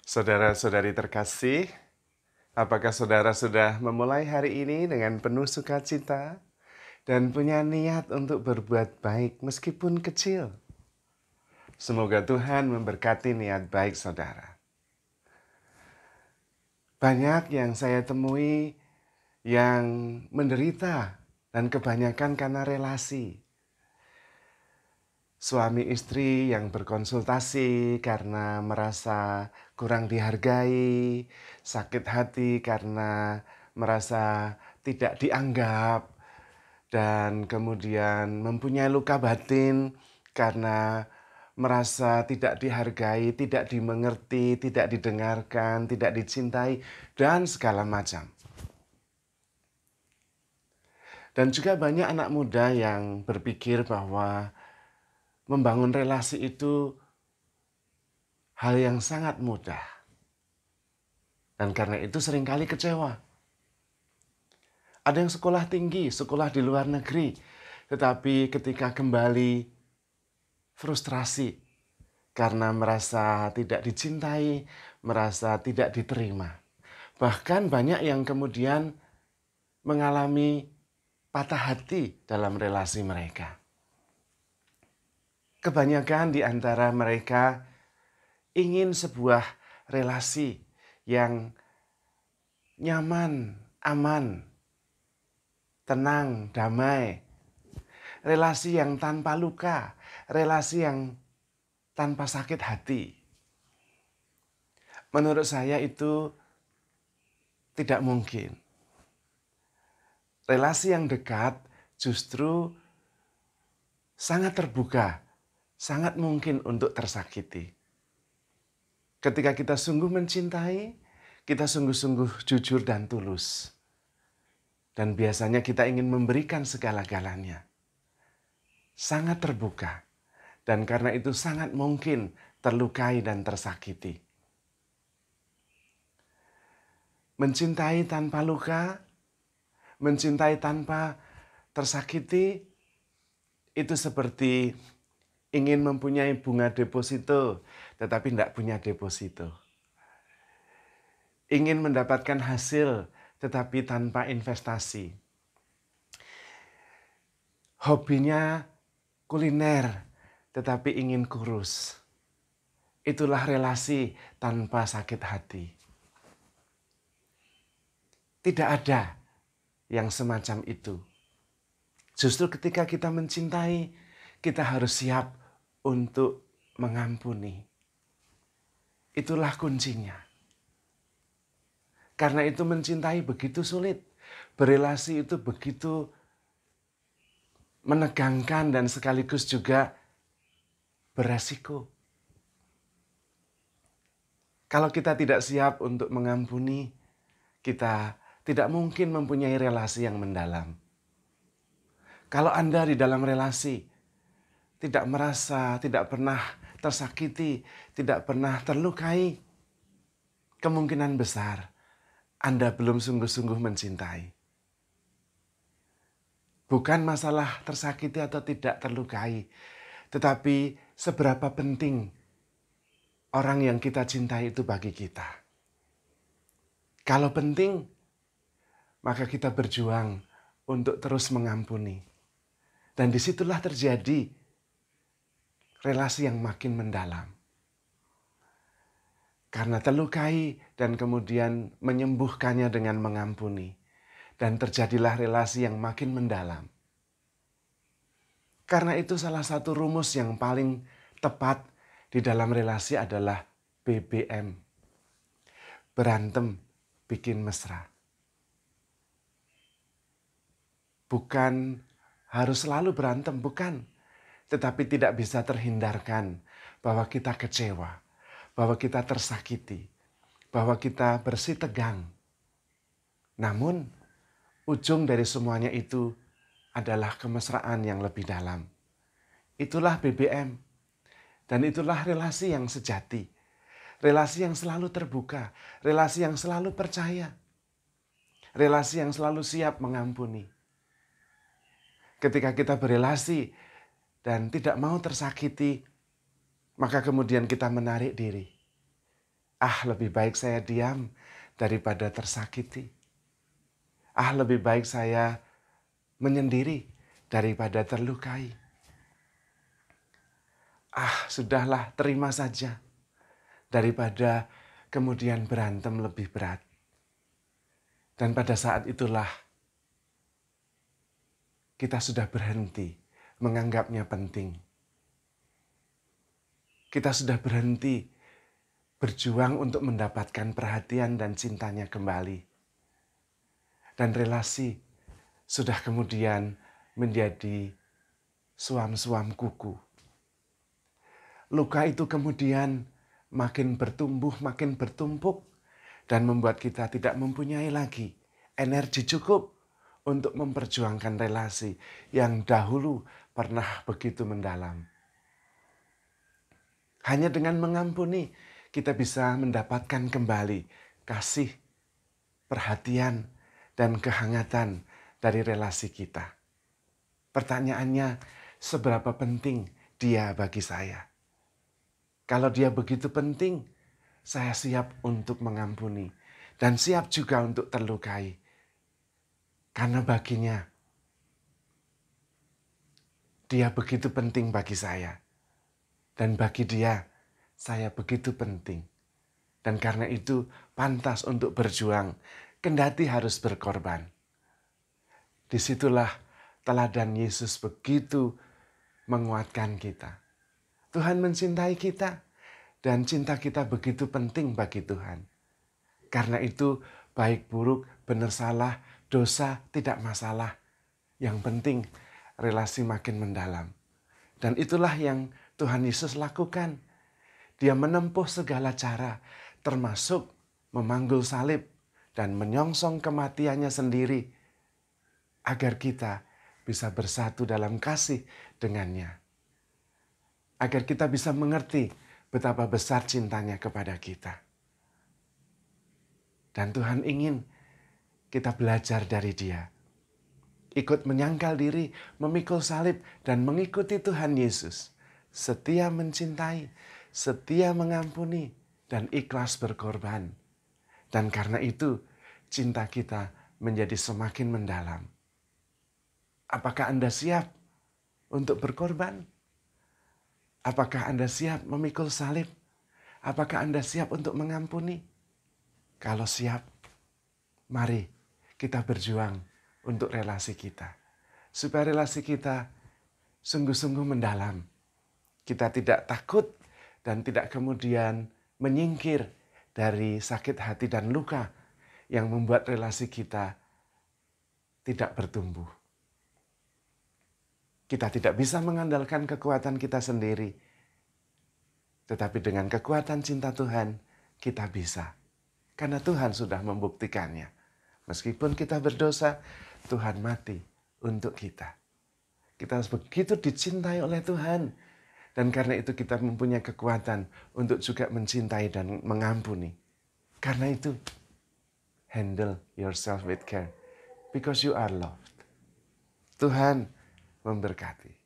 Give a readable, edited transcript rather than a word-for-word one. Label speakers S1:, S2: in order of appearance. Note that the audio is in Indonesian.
S1: Saudara-saudari terkasih, apakah saudara sudah memulai hari ini dengan penuh sukacita dan punya niat untuk berbuat baik meskipun kecil? Semoga Tuhan memberkati niat baik saudara. Banyak yang saya temui yang menderita dan kebanyakan karena relasi. Suami istri yang berkonsultasi karena merasa kurang dihargai, sakit hati karena merasa tidak dianggap, dan kemudian mempunyai luka batin karena merasa tidak dihargai, tidak dimengerti, tidak didengarkan, tidak dicintai, dan segala macam. Dan juga banyak anak muda yang berpikir bahwa membangun relasi itu hal yang sangat mudah. Dan karena itu seringkali kecewa. Ada yang sekolah tinggi, sekolah di luar negeri, tetapi ketika kembali frustrasi karena merasa tidak dicintai, merasa tidak diterima. Bahkan banyak yang kemudian mengalami patah hati dalam relasi mereka. Kebanyakan di antara mereka ingin sebuah relasi yang nyaman, aman, tenang, damai. Relasi yang tanpa luka, relasi yang tanpa sakit hati. Menurut saya itu tidak mungkin. Relasi yang dekat justru sangat terbuka, sangat mungkin untuk tersakiti. Ketika kita sungguh mencintai, kita sungguh-sungguh jujur dan tulus. Dan biasanya kita ingin memberikan segala-galanya. Sangat terbuka. Dan karena itu sangat mungkin terlukai dan tersakiti. Mencintai tanpa luka, mencintai tanpa tersakiti, itu seperti ingin mempunyai bunga deposito, tetapi tidak punya deposito. Ingin mendapatkan hasil, tetapi tanpa investasi. Hobinya kuliner, tetapi ingin kurus. Itulah relasi tanpa sakit hati. Tidak ada yang semacam itu. Justru ketika kita mencintai, kita harus siap untuk mengampuni. Itulah kuncinya. Karena itu mencintai begitu sulit. Berelasi itu begitu menegangkan dan sekaligus juga beresiko. Kalau kita tidak siap untuk mengampuni, kita tidak mungkin mempunyai relasi yang mendalam. Kalau Anda di dalam relasi tidak merasa, tidak pernah tersakiti, tidak pernah terlukai, kemungkinan besar Anda belum sungguh-sungguh mencintai. Bukan masalah tersakiti atau tidak terlukai, tetapi seberapa penting orang yang kita cintai itu bagi kita. Kalau penting, maka kita berjuang untuk terus mengampuni. Dan disitulah terjadi relasi yang makin mendalam. Karena terlukai dan kemudian menyembuhkannya dengan mengampuni. Dan terjadilah relasi yang makin mendalam. Karena itu salah satu rumus yang paling tepat di dalam relasi adalah BBM. Berantem bikin mesra. Bukan harus selalu berantem, bukan. Tetapi tidak bisa terhindarkan bahwa kita kecewa, bahwa kita tersakiti, bahwa kita bersih tegang. Namun, ujung dari semuanya itu adalah kemesraan yang lebih dalam. Itulah BBM. Dan itulah relasi yang sejati. Relasi yang selalu terbuka. Relasi yang selalu percaya. Relasi yang selalu siap mengampuni. Ketika kita berelasi dan tidak mau tersakiti, maka kemudian kita menarik diri. Lebih baik saya diam daripada tersakiti. Lebih baik saya menyendiri daripada terlukai. Sudahlah, terima saja daripada kemudian berantem lebih berat. Dan pada saat itulah kita sudah berhenti menganggapnya penting. Kita sudah berhenti berjuang untuk mendapatkan perhatian dan cintanya kembali. Dan relasi sudah kemudian menjadi suam-suam kuku. Luka itu kemudian makin bertumbuh, makin bertumpuk, dan membuat kita tidak mempunyai lagi energi cukup untuk memperjuangkan relasi yang dahulu pernah begitu mendalam. Hanya dengan mengampuni, kita bisa mendapatkan kembali kasih, perhatian, dan kehangatan dari relasi kita. Pertanyaannya, seberapa penting dia bagi saya? Kalau dia begitu penting, saya siap untuk mengampuni dan siap juga untuk terlukai. Karena baginya, dia begitu penting bagi saya. Dan bagi dia, saya begitu penting. Dan karena itu pantas untuk berjuang, kendati harus berkorban. Disitulah teladan Yesus begitu menguatkan kita. Tuhan mencintai kita dan cinta kita begitu penting bagi Tuhan. Karena itu baik buruk, benar salah, dosa tidak masalah. Yang penting relasi makin mendalam. Dan itulah yang Tuhan Yesus lakukan. Dia menempuh segala cara, termasuk memanggul salib dan menyongsong kematiannya sendiri, agar kita bisa bersatu dalam kasih dengannya. Agar kita bisa mengerti betapa besar cintanya kepada kita. Dan Tuhan ingin kita belajar dari Dia. Ikut menyangkal diri, memikul salib, dan mengikuti Tuhan Yesus. Setia mencintai, setia mengampuni, dan ikhlas berkorban. Dan karena itu, cinta kita menjadi semakin mendalam. Apakah Anda siap untuk berkorban? Apakah Anda siap memikul salib? Apakah Anda siap untuk mengampuni? Kalau siap, mari kita berjuang untuk relasi kita. Supaya relasi kita sungguh-sungguh mendalam. Kita tidak takut dan tidak kemudian menyingkir dari sakit hati dan luka yang membuat relasi kita tidak bertumbuh. Kita tidak bisa mengandalkan kekuatan kita sendiri. Tetapi dengan kekuatan cinta Tuhan, kita bisa. Karena Tuhan sudah membuktikannya. Meskipun kita berdosa, Tuhan mati untuk kita. Kita begitu dicintai oleh Tuhan. Dan karena itu kita mempunyai kekuatan untuk juga mencintai dan mengampuni. Karena itu, handle yourself with care. Because you are loved. Tuhan memberkati.